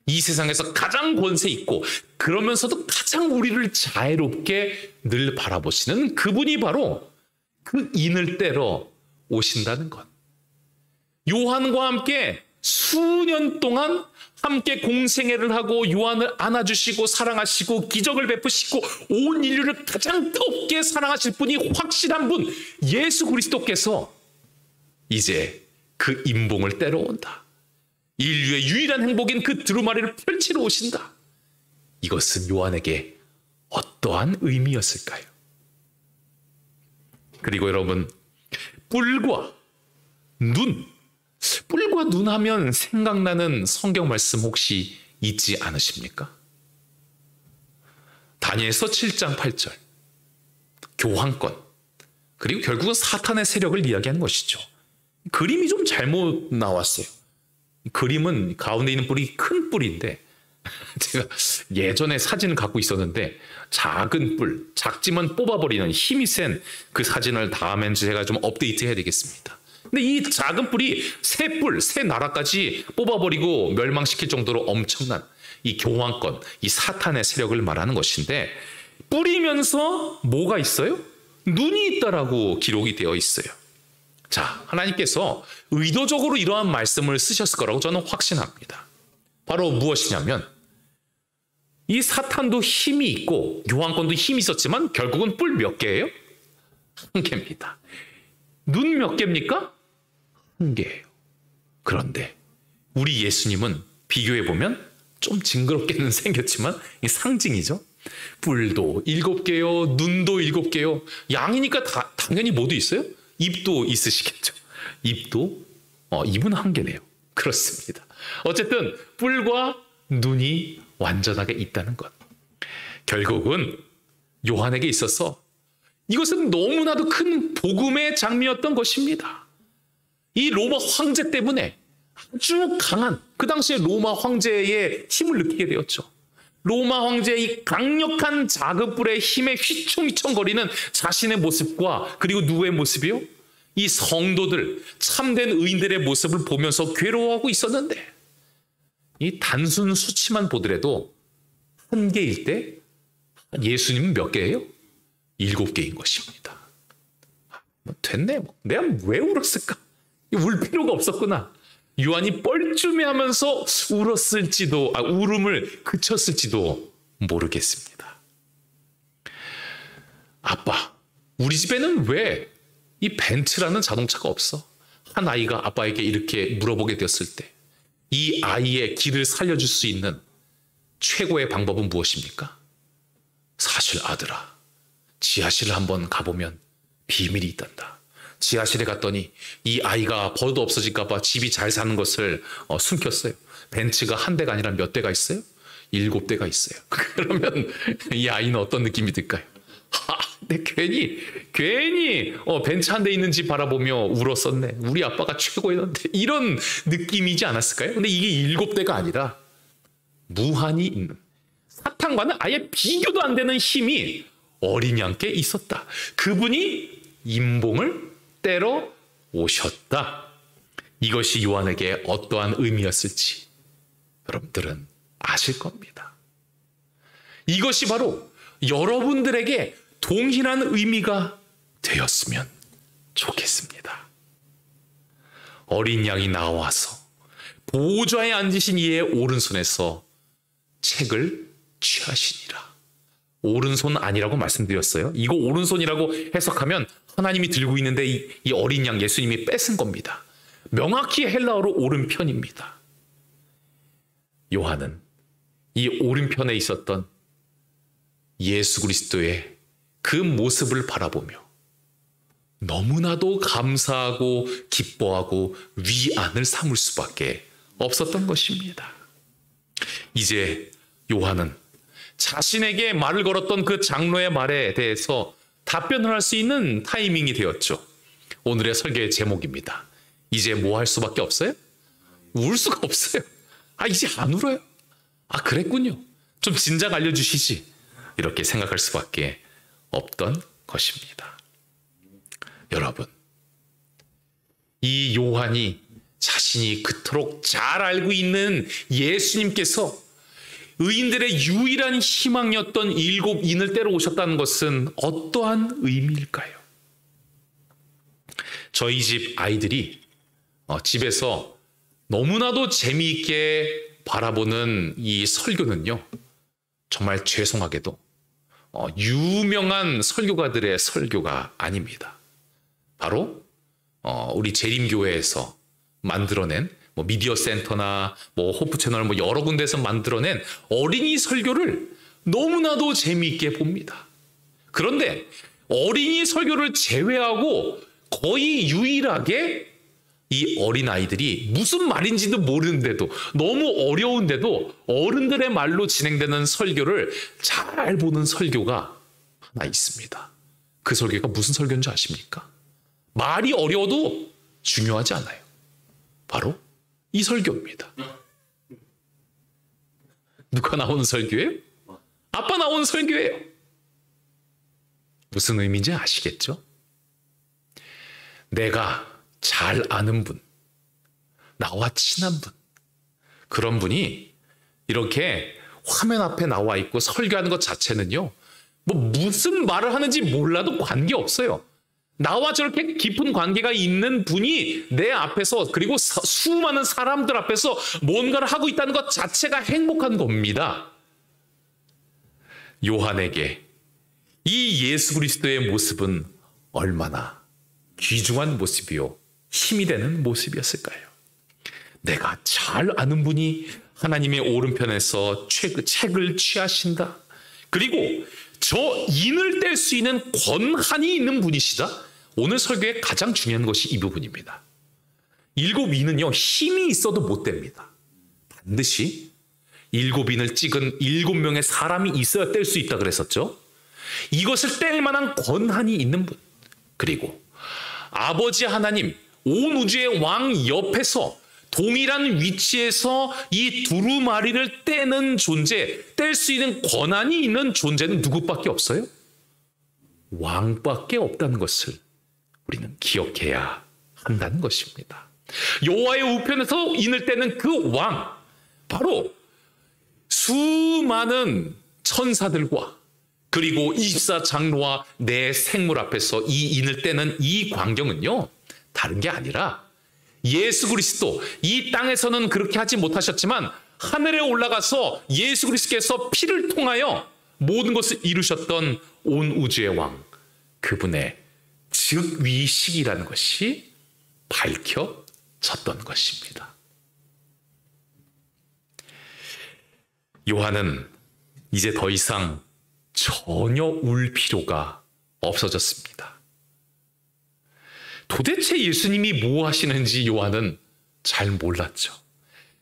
이 세상에서 가장 권세 있고 그러면서도 가장 우리를 자애롭게 늘 바라보시는 그분이 바로 그 인을 떼러 오신다는 것. 요한과 함께 수년 동안 함께 공생애를 하고 요한을 안아주시고 사랑하시고 기적을 베푸시고 온 인류를 가장 뜨겁게 사랑하실 분이 확실한 분 예수 그리스도께서 이제 그 인봉을 떼러 온다. 인류의 유일한 행복인 그 두루마리를 펼치러 오신다. 이것은 요한에게 어떠한 의미였을까요? 그리고 여러분, 뿔과 눈 하면 생각나는 성경 말씀 혹시 있지 않으십니까? 다니엘서 7장 8절, 교황권, 그리고 결국은 사탄의 세력을 이야기하는 것이죠. 그림이 좀 잘못 나왔어요. 그림은 가운데 있는 뿔이 큰 뿔인데 제가 예전에 사진을 갖고 있었는데 작은 뿔, 작지만 뽑아버리는 힘이 센 그 사진을 다음엔 제가 좀 업데이트해야 되겠습니다. 근데 이 작은 뿔이 새 나라까지 뽑아버리고 멸망시킬 정도로 엄청난 이 교황권, 이 사탄의 세력을 말하는 것인데 뿔이면서 뭐가 있어요? 눈이 있다라고 기록이 되어 있어요. 자, 하나님께서 의도적으로 이러한 말씀을 쓰셨을 거라고 저는 확신합니다. 바로 무엇이냐면 이 사탄도 힘이 있고 교황권도 힘이 있었지만 결국은 뿔 몇 개예요? 1개입니다. 눈 몇 개입니까? 1개예요. 그런데 우리 예수님은 비교해보면 좀 징그럽게는 생겼지만 이 상징이죠. 뿔도 7개요. 눈도 7개요. 양이니까 당연히 뭐도 있어요? 입도 있으시겠죠. 입은 1개네요. 그렇습니다. 어쨌든 뿔과 눈이 완전하게 있다는 것. 결국은 요한에게 있어서 이것은 너무나도 큰 복음의 장미였던 것입니다. 이 로마 황제 때문에 아주 강한 그 당시에 로마 황제의 힘을 느끼게 되었죠. 로마 황제의 이 강력한 작은 뿔의 힘에 휘청휘청거리는 자신의 모습과 그리고 누구의 모습이요? 이 성도들, 참된 의인들의 모습을 보면서 괴로워하고 있었는데 이 단순 수치만 보더라도 1개일 때 예수님은 몇 개예요? 7개인 것입니다. 됐네. 내가 왜 울었을까? 울 필요가 없었구나. 요한이 뻘쭘해하면서 울음을 그쳤을지도 모르겠습니다. 아빠, 우리 집에는 왜 이 벤츠라는 자동차가 없어? 한 아이가 아빠에게 이렇게 물어보게 되었을 때 이 아이의 길을 살려줄 수 있는 최고의 방법은 무엇입니까? 사실 아들아, 지하실을 한번 가보면 비밀이 있단다. 지하실에 갔더니 이 아이가 버릇 없어질까 봐 집이 잘 사는 것을 숨겼어요. 벤츠가 1대가 아니라 몇 대가 있어요? 7대가 있어요. 그러면 이 아이는 어떤 느낌이 들까요? 근데 괜히 벤츠 1대 있는 집 바라보며 울었었네. 우리 아빠가 최고였는데. 이런 느낌이지 않았을까요? 근데 이게 7대가 아니라 무한히 있는, 사탄과는 아예 비교도 안 되는 힘이 어린 양께 있었다. 그분이 인봉을 떼러 오셨다. 이것이 요한에게 어떠한 의미였을지 여러분들은 아실 겁니다. 이것이 바로 여러분들에게 동일한 의미가 되었으면 좋겠습니다. 어린 양이 나와서 보좌에 앉으신 이의 오른손에서 책을 취하시니라. 오른손 아니라고 말씀드렸어요. 이거 오른손이라고 해석하면 하나님이 들고 있는데 이 어린 양 예수님이 뺏은 겁니다. 명확히 헬라어로 오른편입니다. 요한은 이 오른편에 있었던 예수 그리스도의 그 모습을 바라보며 너무나도 감사하고 기뻐하고 위안을 삼을 수밖에 없었던 것입니다. 이제 요한은 자신에게 말을 걸었던 그 장로의 말에 대해서 답변을 할 수 있는 타이밍이 되었죠. 오늘의 설교의 제목입니다. 이제 뭐 할 수밖에 없어요? 울 수가 없어요. 이제 안 울어요. 그랬군요. 좀 진작 알려주시지. 이렇게 생각할 수밖에 없던 것입니다. 여러분, 이 요한이 자신이 그토록 잘 알고 있는 예수님께서 의인들의 유일한 희망이었던 7인을 때려 오셨다는 것은 어떠한 의미일까요? 저희 집 아이들이 집에서 너무나도 재미있게 바라보는 이 설교는요, 정말 죄송하게도 유명한 설교가들의 설교가 아닙니다. 바로 우리 재림교회에서 만들어낸 미디어 센터나 호프 채널 여러 군데에서 만들어낸 어린이 설교를 너무나도 재미있게 봅니다. 그런데 어린이 설교를 제외하고 거의 유일하게 이 어린아이들이 무슨 말인지도 모르는데도 너무 어려운데도 어른들의 말로 진행되는 설교를 잘 보는 설교가 하나 있습니다. 그 설교가 무슨 설교인지 아십니까? 말이 어려워도 중요하지 않아요. 바로 이 설교입니다. 누가 나오는 설교예요? 아빠 나오는 설교예요. 무슨 의미인지 아시겠죠? 내가 잘 아는 분, 나와 친한 분, 그런 분이 이렇게 화면 앞에 나와 있고 설교하는 것 자체는요, 무슨 말을 하는지 몰라도 관계없어요. 나와 저렇게 깊은 관계가 있는 분이 내 앞에서, 그리고 수많은 사람들 앞에서 뭔가를 하고 있다는 것 자체가 행복한 겁니다. 요한에게 이 예수 그리스도의 모습은 얼마나 귀중한 모습이요, 힘이 되는 모습이었을까요? 내가 잘 아는 분이 하나님의 오른편에서 책을 취하신다. 그리고 저 인을 뗄 수 있는 권한이 있는 분이시다. 오늘 설교의 가장 중요한 것이 이 부분입니다. 7인은요, 힘이 있어도 못 됩니다. 반드시 7인을 찍은 7명의 사람이 있어야 뗄 수 있다 그랬었죠. 이것을 뗄 만한 권한이 있는 분, 그리고 아버지 하나님, 온 우주의 왕 옆에서 동일한 위치에서 이 두루마리를 떼는 존재, 뗄 수 있는 권한이 있는 존재는 누구밖에 없어요? 왕밖에 없다는 것을 우리는 기억해야 한다는 것입니다. 여호와의 우편에서 인을 떼는 그 왕, 바로 수많은 천사들과 그리고 24장로와 내 생물 앞에서 이 인을 떼는 이 광경은요, 다른 게 아니라 예수 그리스도, 이 땅에서는 그렇게 하지 못하셨지만 하늘에 올라가서 예수 그리스도께서 피를 통하여 모든 것을 이루셨던 온 우주의 왕, 그분의 즉위식이라는 것이 밝혀졌던 것입니다. 요한은 이제 더 이상 전혀 울 필요가 없어졌습니다. 도대체 예수님이 뭐 하시는지 요한은 잘 몰랐죠.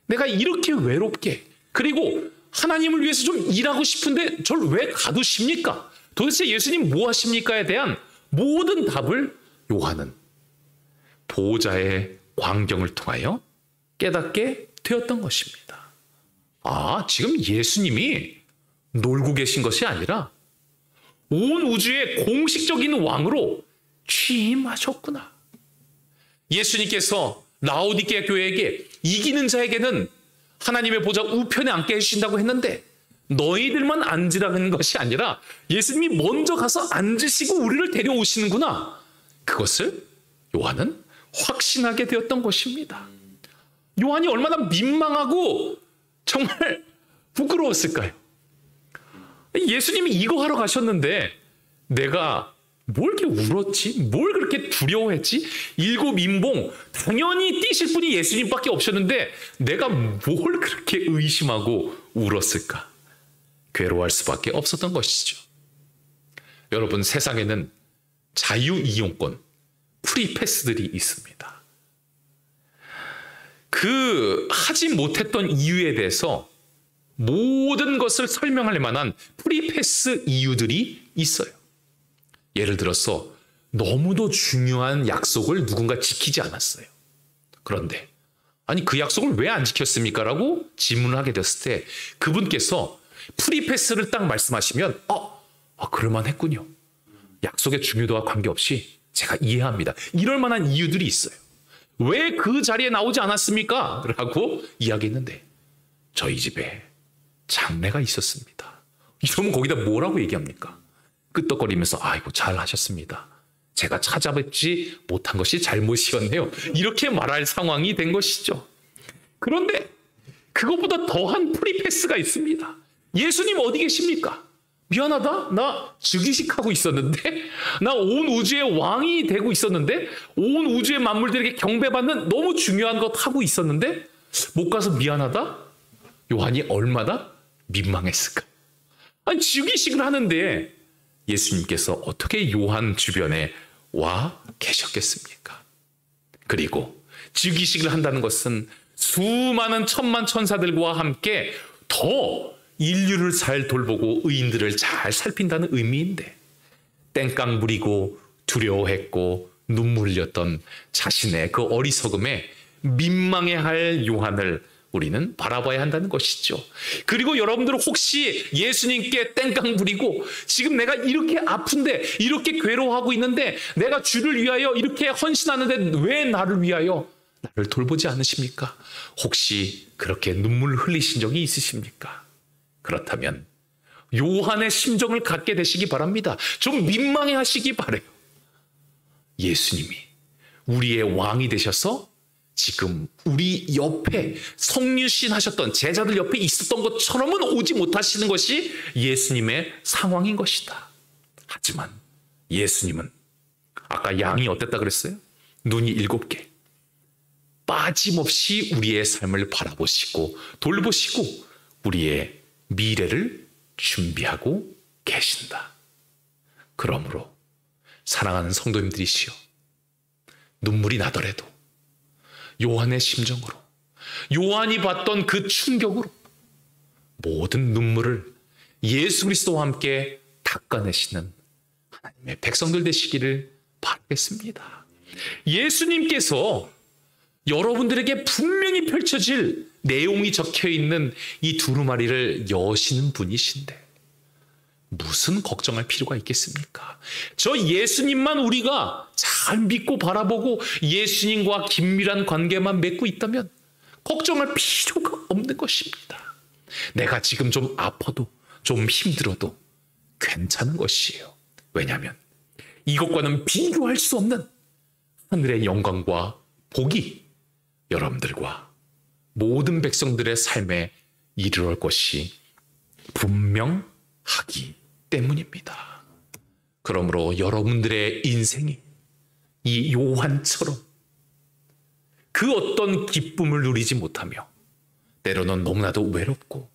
내가 이렇게 외롭게, 그리고 하나님을 위해서 좀 일하고 싶은데 저를 왜 가두십니까? 도대체 예수님 뭐 하십니까에 대한 모든 답을 요한은 보호자의 광경을 통하여 깨닫게 되었던 것입니다. 지금 예수님이 놀고 계신 것이 아니라 온 우주의 공식적인 왕으로 취임하셨구나. 예수님께서 라오디게아 교회에게 이기는 자에게는 하나님의 보좌 우편에 앉게 해주신다고 했는데 너희들만 앉으라는 것이 아니라 예수님이 먼저 가서 앉으시고 우리를 데려오시는구나. 그것을 요한은 확신하게 되었던 것입니다. 요한이 얼마나 민망하고 정말 부끄러웠을까요? 예수님이 이거 하러 가셨는데 내가 뭘 이렇게 울었지? 뭘 그렇게 두려워했지? 7 인봉 당연히 뛰실 분이 예수님밖에 없었는데 내가 뭘 그렇게 의심하고 울었을까? 괴로워할 수밖에 없었던 것이죠. 여러분, 세상에는 자유이용권, 프리패스들이 있습니다. 그 하지 못했던 이유에 대해서 모든 것을 설명할 만한 프리패스 이유들이 있어요. 예를 들어서 너무도 중요한 약속을 누군가 지키지 않았어요. 그런데 아니 그 약속을 왜 안 지켰습니까? 라고 질문을 하게 됐을 때 그분께서 프리패스를 딱 말씀하시면 그럴만 했군요. 약속의 중요도와 관계없이 제가 이해합니다. 이럴 만한 이유들이 있어요. 왜 그 자리에 나오지 않았습니까? 라고 이야기했는데 저희 집에 장례가 있었습니다. 이러면 거기다 뭐라고 얘기합니까? 끄떡거리면서 아이고 잘하셨습니다. 제가 찾아뵙지 못한 것이 잘못이었네요. 이렇게 말할 상황이 된 것이죠. 그런데 그것보다 더한 프리패스가 있습니다. 예수님 어디 계십니까? 미안하다. 나 즉위식하고 있었는데, 나 온 우주의 왕이 되고 있었는데, 온 우주의 만물들에게 경배받는 너무 중요한 것 하고 있었는데 못 가서 미안하다? 요한이 얼마나 민망했을까? 아니 즉위식을 하는데 예수님께서 어떻게 요한 주변에 와 계셨겠습니까? 그리고 즉위식을 한다는 것은 수많은 천만 천사들과 함께 더 인류를 잘 돌보고 의인들을 잘 살핀다는 의미인데 땡깡 부리고 두려워했고 눈물 흘렸던 자신의 그 어리석음에 민망해할 요한을 우리는 바라봐야 한다는 것이죠. 그리고 여러분들은 혹시 예수님께 땡깡 부리고 지금 내가 이렇게 아픈데 이렇게 괴로워하고 있는데 내가 주를 위하여 이렇게 헌신하는데 왜 나를 위하여 나를 돌보지 않으십니까? 혹시 그렇게 눈물 흘리신 적이 있으십니까? 그렇다면 요한의 심정을 갖게 되시기 바랍니다. 좀 민망해 하시기 바라요. 예수님이 우리의 왕이 되셔서 지금 우리 옆에 성유신 하셨던 제자들 옆에 있었던 것처럼은 오지 못하시는 것이 예수님의 상황인 것이다. 하지만 예수님은 아까 양이 어땠다 그랬어요? 눈이 7개. 빠짐없이 우리의 삶을 바라보시고 돌보시고 우리의 미래를 준비하고 계신다. 그러므로 사랑하는 성도님들이시여, 눈물이 나더라도 요한의 심정으로, 요한이 봤던 그 충격으로 모든 눈물을 예수 그리스도와 함께 닦아내시는 하나님의 백성들 되시기를 바라겠습니다. 예수님께서 여러분들에게 분명히 펼쳐질 내용이 적혀있는 이 두루마리를 여시는 분이신데 무슨 걱정할 필요가 있겠습니까? 저 예수님만 우리가 잘 믿고 바라보고 예수님과 긴밀한 관계만 맺고 있다면 걱정할 필요가 없는 것입니다. 내가 지금 좀 아파도 좀 힘들어도 괜찮은 것이에요. 왜냐하면 이것과는 비교할 수 없는 하늘의 영광과 복이 여러분들과 모든 백성들의 삶에 이르러 것이 분명하기 때문입니다. 그러므로 여러분들의 인생이 이 요한처럼 그 어떤 기쁨을 누리지 못하며 때로는 너무나도 외롭고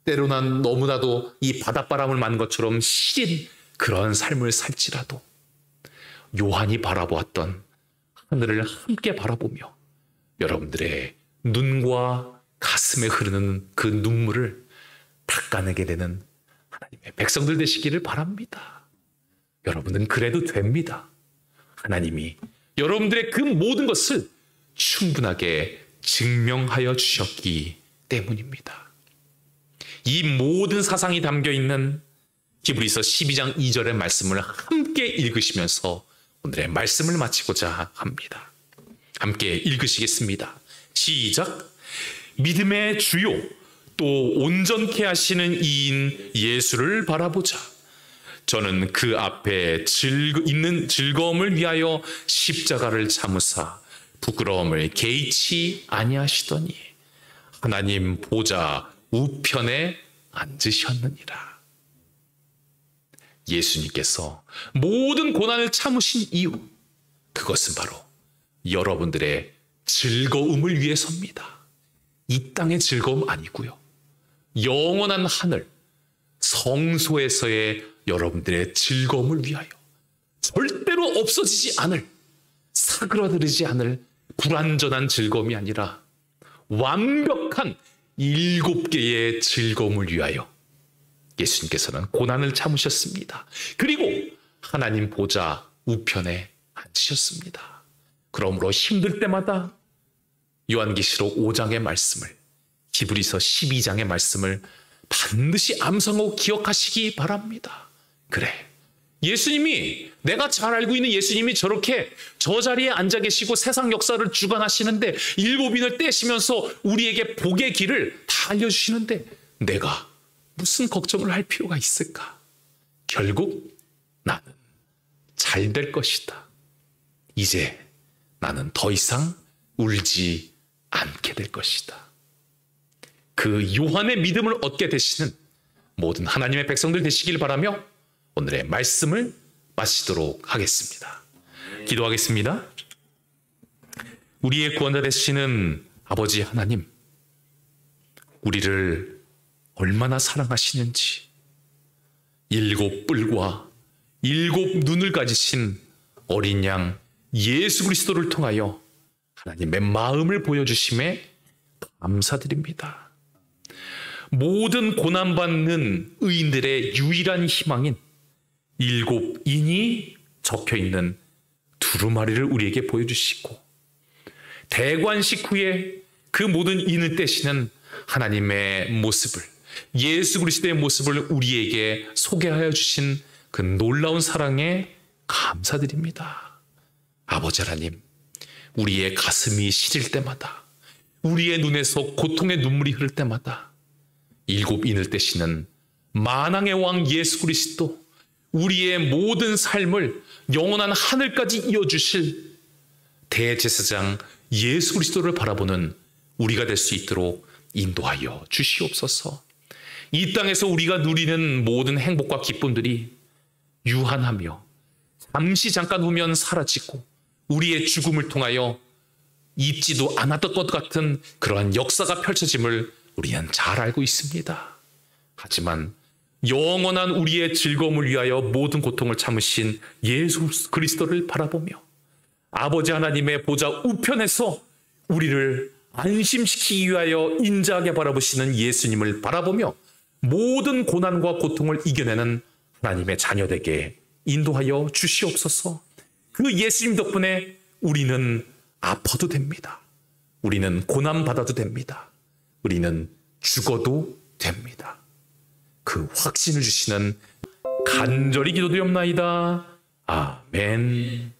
때로는 너무나도 이 바닷바람을 맞는 것처럼 시린 그런 삶을 살지라도 요한이 바라보았던 하늘을 함께 바라보며 여러분들의 눈과 가슴에 흐르는 그 눈물을 닦아내게 되는 하나님의 백성들 되시기를 바랍니다. 여러분은 그래도 됩니다. 하나님이 여러분들의 그 모든 것을 충분하게 증명하여 주셨기 때문입니다. 이 모든 사상이 담겨있는 히브리서 12장 2절의 말씀을 함께 읽으시면서 오늘의 말씀을 마치고자 합니다. 함께 읽으시겠습니다. 시작. 믿음의 주요 또 온전케 하시는 이인 예수를 바라보자. 저는 그 앞에 있는 즐거움을 위하여 십자가를 참으사 부끄러움을 개의치 아니하시더니 하나님 보좌 우편에 앉으셨느니라. 예수님께서 모든 고난을 참으신 이유, 그것은 바로 여러분들의 즐거움을 위해서입니다. 이 땅의 즐거움 아니고요. 영원한 하늘, 성소에서의 여러분들의 즐거움을 위하여 절대로 없어지지 않을, 사그라들지 않을 불완전한 즐거움이 아니라 완벽한 7개의 즐거움을 위하여 예수님께서는 고난을 참으셨습니다. 그리고 하나님 보좌 우편에 앉으셨습니다. 그러므로 힘들 때마다 요한계시록 5장의 말씀을, 히브리서 12장의 말씀을 반드시 암송하고 기억하시기 바랍니다. 그래, 예수님이, 내가 잘 알고 있는 예수님이 저렇게 저 자리에 앉아 계시고 세상 역사를 주관하시는데 7인을 떼시면서 우리에게 복의 길을 다 알려주시는데 내가 무슨 걱정을 할 필요가 있을까? 결국 나는 잘 될 것이다. 이제 나는 더 이상 울지 않게 될 것이다. 그 요한의 믿음을 얻게 되시는 모든 하나님의 백성들 되시길 바라며 오늘의 말씀을 마치도록 하겠습니다. 기도하겠습니다. 우리의 구원자 되시는 아버지 하나님, 우리를 얼마나 사랑하시는지 7 뿔과 7 눈을 가지신 어린 양 예수 그리스도를 통하여 하나님의 마음을 보여주심에 감사드립니다. 모든 고난받는 의인들의 유일한 희망인 7인이 적혀있는 두루마리를 우리에게 보여주시고 대관식 후에 그 모든 인을 떼시는 하나님의 모습을, 예수 그리스도의 모습을 우리에게 소개하여 주신 그 놀라운 사랑에 감사드립니다. 아버지 하나님, 우리의 가슴이 시릴 때마다, 우리의 눈에서 고통의 눈물이 흐를 때마다 7인을 떼시는 만왕의 왕 예수 그리스도, 우리의 모든 삶을 영원한 하늘까지 이어주실 대제사장 예수 그리스도를 바라보는 우리가 될 수 있도록 인도하여 주시옵소서. 이 땅에서 우리가 누리는 모든 행복과 기쁨들이 유한하며 잠시 잠깐 후면 사라지고 우리의 죽음을 통하여 잊지도 않았던 것 같은 그러한 역사가 펼쳐짐을 우리는 잘 알고 있습니다. 하지만 영원한 우리의 즐거움을 위하여 모든 고통을 참으신 예수 그리스도를 바라보며 아버지 하나님의 보좌 우편에서 우리를 안심시키기 위하여 인자하게 바라보시는 예수님을 바라보며 모든 고난과 고통을 이겨내는 하나님의 자녀되게 인도하여 주시옵소서. 그 예수님 덕분에 우리는 아파도 됩니다. 우리는 고난받아도 됩니다. 우리는 죽어도 됩니다. 그 확신을 주시는 간절히 기도드리옵나이다. 아멘.